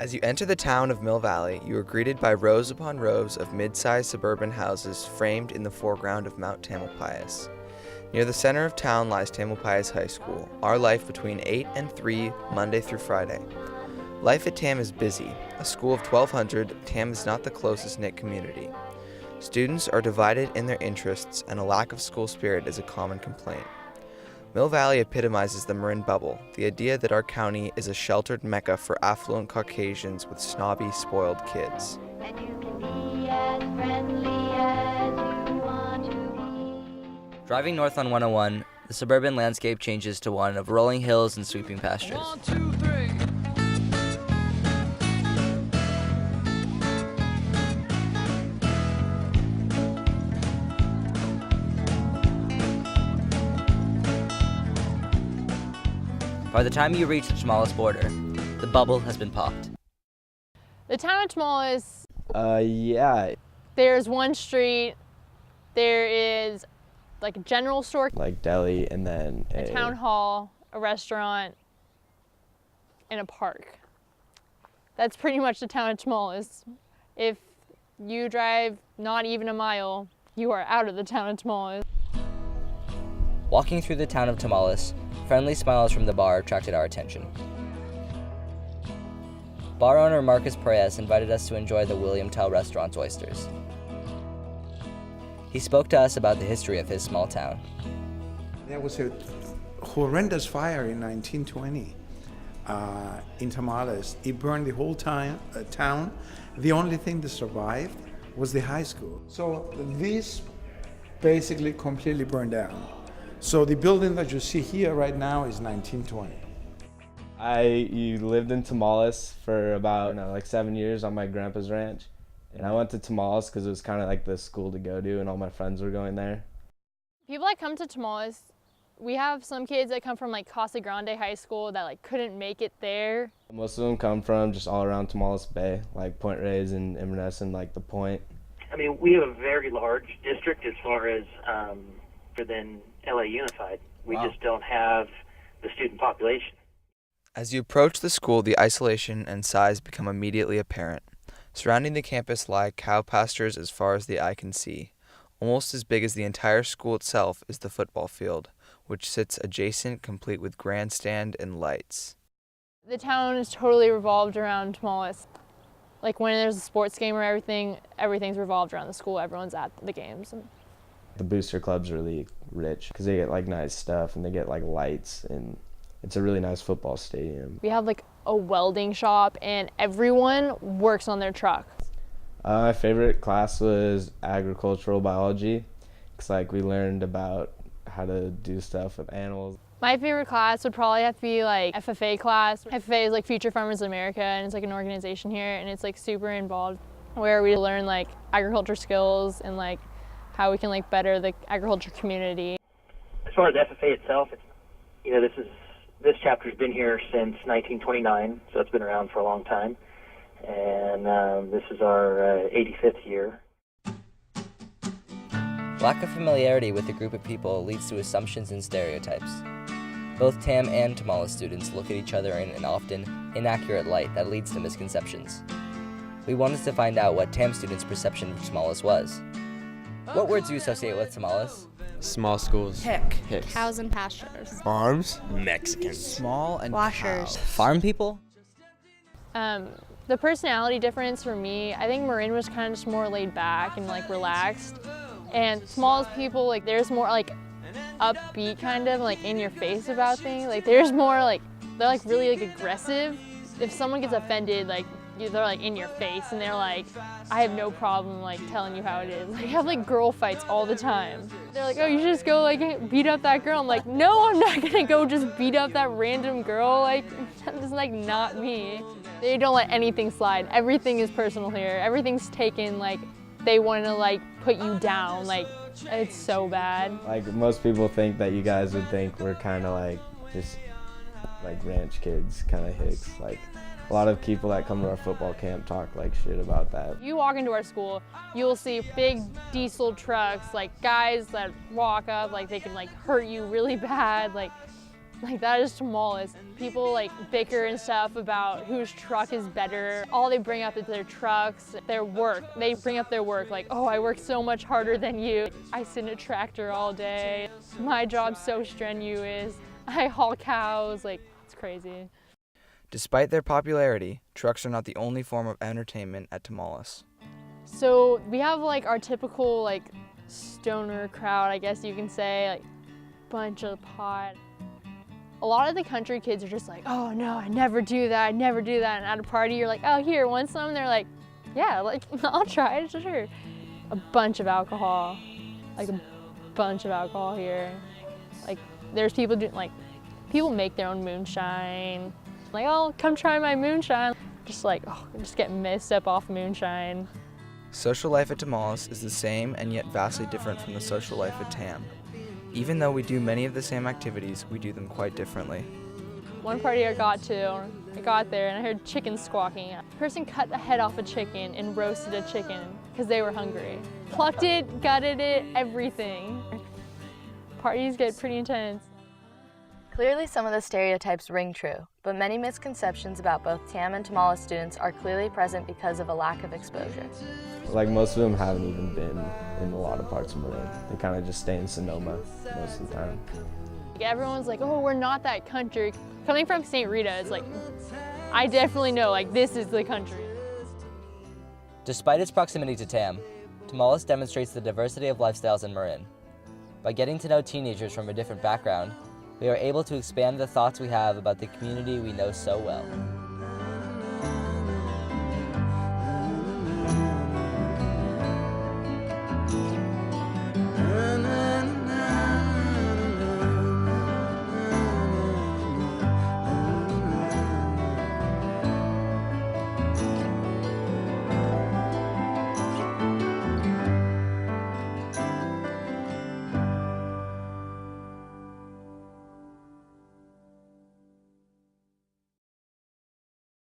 As you enter the town of Mill Valley, you are greeted by rows upon rows of mid-sized suburban houses framed in the foreground of Mount Tamalpais. Near the center of town lies Tamalpais High School, our life between 8 and 3, Monday through Friday. Life at TAM is busy. A school of 1,200, TAM is not the closest knit community. Students are divided in their interests, and a lack of school spirit is a common complaint. Mill Valley epitomizes the Marin bubble, the idea that our county is a sheltered mecca for affluent Caucasians with snobby, spoiled kids. And you can be as friendly as you want to be. Driving north on 101, the suburban landscape changes to one of rolling hills and sweeping pastures. 1, 2, 3. By the time you reach the Tomales border, the bubble has been popped. The town of Tomales, Yeah. there's one street, there is like a general store, Like deli and then a town hall, a restaurant, and a park. That's pretty much the town of Tomales. If you drive not even a mile, you are out of the town of Tomales. Walking through the town of Tomales, friendly smiles from the bar attracted our attention. Bar owner Marcus Perez invited us to enjoy the William Tell restaurant's oysters. He spoke to us about the history of his small town. There was a horrendous fire in 1920 in Tamales. It burned the whole town. The only thing that survived was the high school. So this basically completely burned down. So the building that you see here right now is 1920. You lived in Tamales for about like 7 years on my grandpa's ranch. And I went to Tamales because it was kind of like the school to go to and all my friends were going there. People that come to Tomales, we have some kids that come from like Casa Grande High School that like couldn't make it there. Most of them come from just all around Tamales Bay, like Point Reyes and Inverness and like the Point. I mean, we have a very large district as far as than LA Unified. We just don't have the student population. As you approach the school, the isolation and size become immediately apparent. Surrounding the campus lie cow pastures as far as the eye can see. Almost as big as the entire school itself is the football field, which sits adjacent, complete with grandstand and lights. The town is totally revolved around Tomales. Like when there's a sports game or everything's revolved around the school. Everyone's at the games. The booster club's really rich because they get like nice stuff and they get like lights and it's a really nice football stadium. We have like a welding shop and everyone works on their truck. My favorite class was agricultural biology because like we learned about how to do stuff with animals. My favorite class would probably have to be like FFA class. FFA is like Future Farmers America and it's like an organization here and it's like super involved where we learn like agriculture skills and like how we can like better the agriculture community. As far as FFA itself, this chapter's been here since 1929, so it's been around for a long time. And this is our 85th year. Lack of familiarity with a group of people leads to assumptions and stereotypes. Both TAM and Tomales students look at each other in an often inaccurate light that leads to misconceptions. We wanted to find out what TAM students' perception of Tomales was. What words do you associate with Tomales? Small schools. Hicks. Cows and pastures. Farms. Mexicans. Small and Washers. Farm people? The personality difference for me, I think Marin was kind of just more laid back and like relaxed. And Tomales people, like there's more like upbeat kind of like in your face about things. Like there's more like, they're like really like aggressive. If someone gets offended, like they're like in your face and they're like, I have no problem like telling you how it is. Like, I have like girl fights all the time. They're like, oh, you should just go like beat up that girl. I'm like, no, I'm not gonna go just beat up that random girl. Like, that's like not me. They don't let anything slide. Everything is personal here. Everything's taken like they want to like put you down. Like, it's so bad. Like most people think that you guys would think we're kind of like just like ranch kids, kind of hicks. Like a lot of people that come to our football camp talk like shit about that. You walk into our school, you'll see big diesel trucks, like guys that walk up, like they can like hurt you really bad. Like Like, that is Tomales. People like bicker and stuff about whose truck is better. All they bring up is their trucks, their work. They bring up their work like, oh, I work so much harder than you. I sit in a tractor all day. My job's so strenuous. I haul cows, like, it's crazy. Despite their popularity, trucks are not the only form of entertainment at Tomales. So we have like our typical like stoner crowd, I guess you can say, like bunch of pot. A lot of the country kids are just like, oh no, I never do that, I never do that. And at a party, you're like, oh, here, want some? They're like, yeah, like, I'll try it, sure. A bunch of alcohol, like a bunch of alcohol here. Like, there's people doing, like, people make their own moonshine. Like, oh, come try my moonshine. Just like, oh, just get messed up off moonshine. Social life at Tomales is the same and yet vastly different from the social life at TAM. Even though we do many of the same activities, we do them quite differently. One party I got there and I heard chickens squawking. A person cut the head off a chicken and roasted a chicken because they were hungry. Plucked it, gutted it, everything. Parties get pretty intense. Clearly some of the stereotypes ring true, but many misconceptions about both TAM and Tomales students are clearly present because of a lack of exposure. Like, most of them haven't even been in a lot of parts of Marin. They kind of just stay in Sonoma most of the time. Like, everyone's like, oh, we're not that country. Coming from St. Rita, it's like, I definitely know, like, this is the country. Despite its proximity to TAM, Tomales demonstrates the diversity of lifestyles in Marin. By getting to know teenagers from a different background, we are able to expand the thoughts we have about the community we know so well.